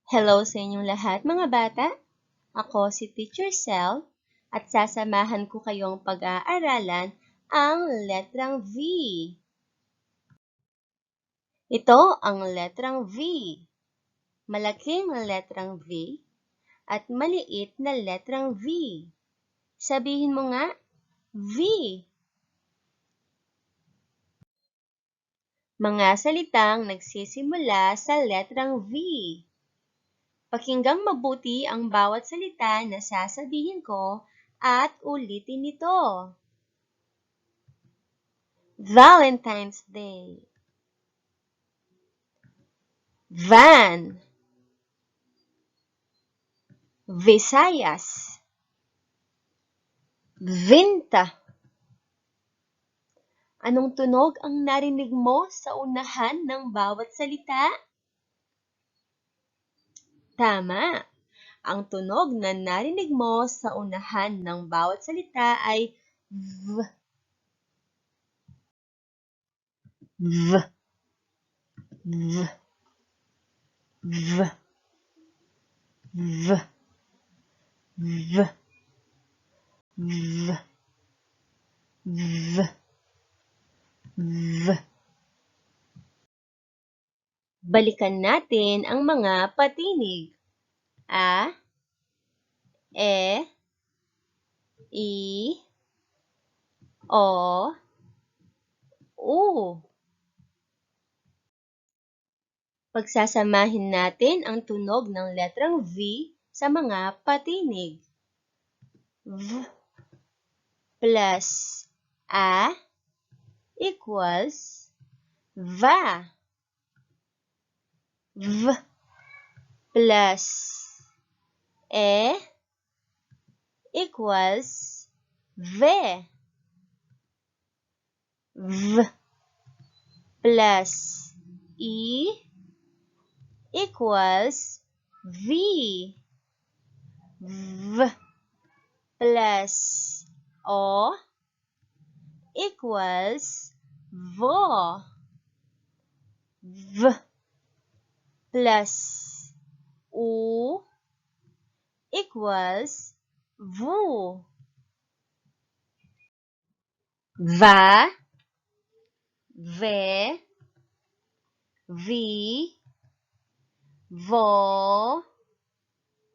Hello sa inyong lahat mga bata. Ako si Teacher Cell at sasamahan ko kayong pag-aaralan ang letrang V. Ito ang letrang V. Malaking letrang V at maliit na letrang V. Sabihin mo nga, V. Mga salitang nagsisimula sa letrang V. Pakinggang mabuti ang bawat salita na sasabihin ko at ulitin ito. Valentine's Day. Van. Visayas. Vinta. Anong tunog ang narinig mo sa unahan ng bawat salita? Tama. Ang tunog na narinig mo sa unahan ng bawat salita ay V. V. V. V. V. V. V. V. V. Balikan natin ang mga patinig. A, E, I, O, U. Pagsasamahin natin ang tunog ng letrang V sa mga patinig. V plus A equals VA. V plus E equals VE. V plus I equals V. V plus O equals VO. V plus U equals VU. Va, Ve, Vi, Vo,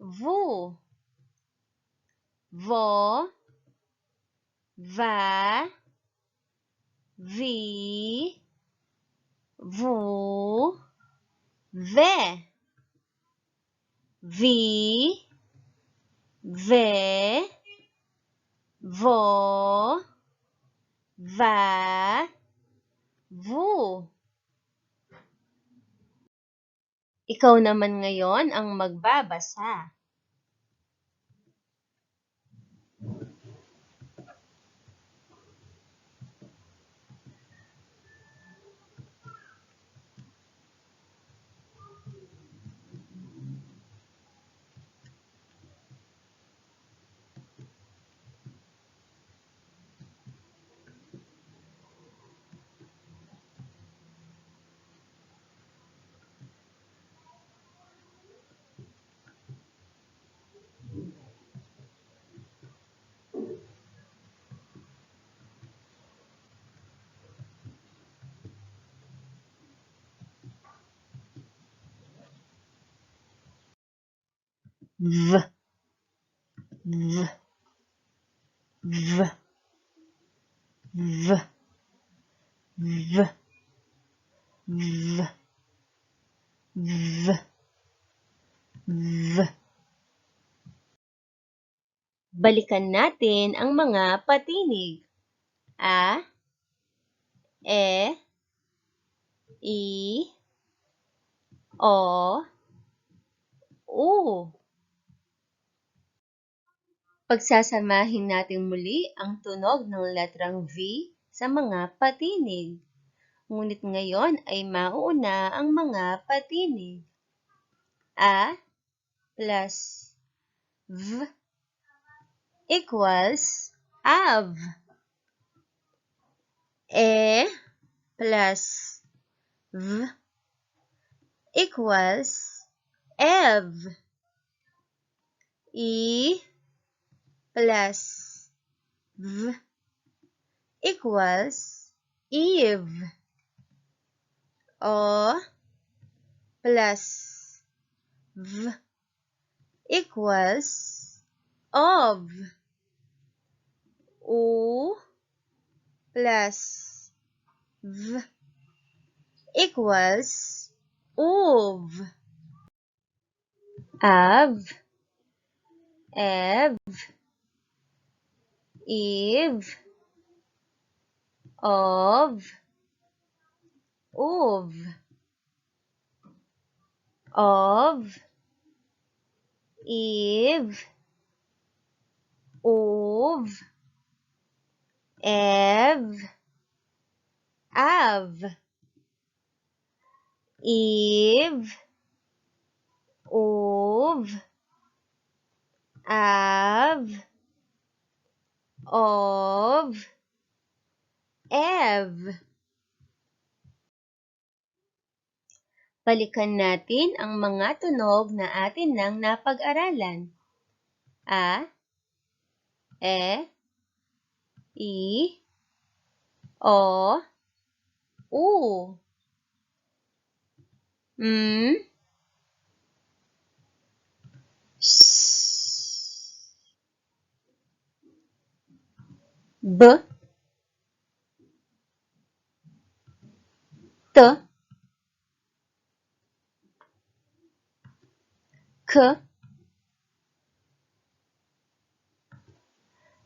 Vu. Vo, Va, Vi, Vu, Ve. Vi, Ve, Vo, Va, Vu. Ikaw naman ngayon ang magbabasa. V, V, V, V, V, V, V, V. Balikan natin ang mga patinig. A, E, I, O, U. Pagsasamahin natin muli ang tunog ng letrang V sa mga patinig. Ngunit ngayon ay mauuna ang mga patinig. A plus V equals AV. E plus V equals Ev. E plus V equals Eve. O plus V equals of. U plus V equals ov. Av, ev, eve, of, ov, eve, ov, ev, av, eve, ov, av, of, ev. Balikan natin ang mga tunog na atin nang napag-aralan. A, E, I, O, U. M, S, B, T, K,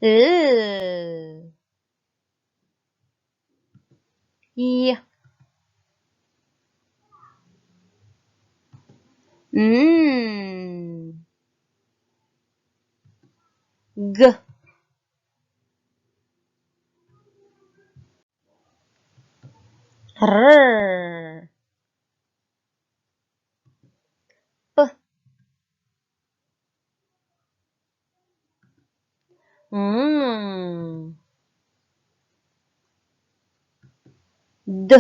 L, Y, N, G, R, P, M, D,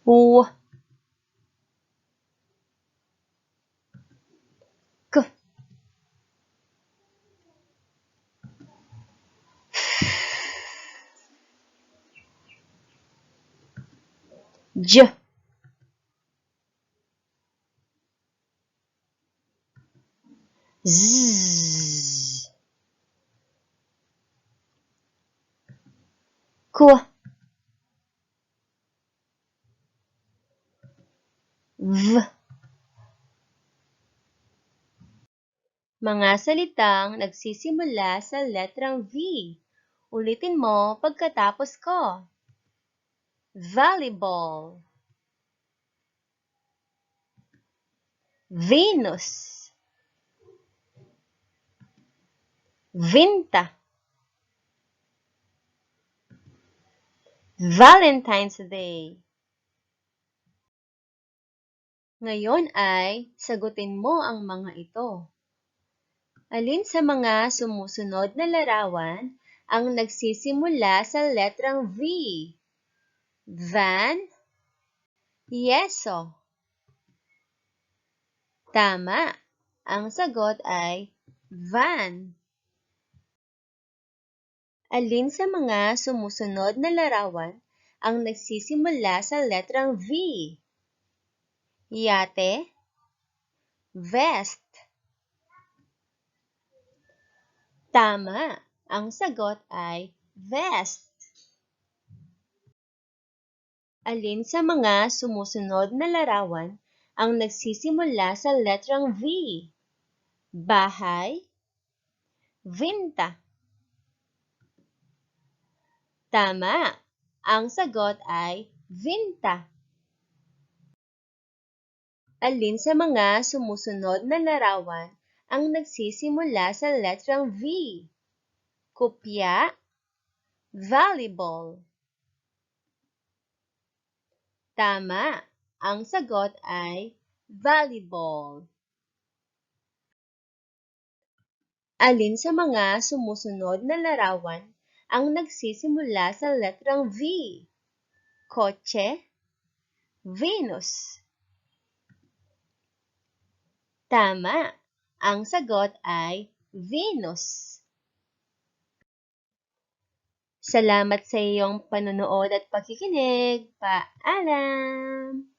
W, K, J, Z, K, V. Mga salitang nagsisimula sa letrang V. Ulitin mo pagkatapos ko. Volleyball, Venus, Vinta, Valentine's Day. Ngayon ay sagutin mo ang mga ito. Alin sa mga sumusunod na larawan ang nagsisimula sa letrang V? Van, yeso. Tama. Ang sagot ay van. Alin sa mga sumusunod na larawan ang nagsisimula sa letrang V? Yate, vest. Tama. Ang sagot ay vest. Alin sa mga sumusunod na larawan ang nagsisimula sa letrang V? Bahay, vinta. Tama. Ang sagot ay vinta. Alin sa mga sumusunod na larawan ang nagsisimula sa letrang V? Kopya, volleyball. Tama. Ang sagot ay volleyball. Alin sa mga sumusunod na larawan ang nagsisimula sa letrang V? Kotse, Venus. Tama! Ang sagot ay Venus. Salamat sa iyong panonood at pakikinig. Paalam!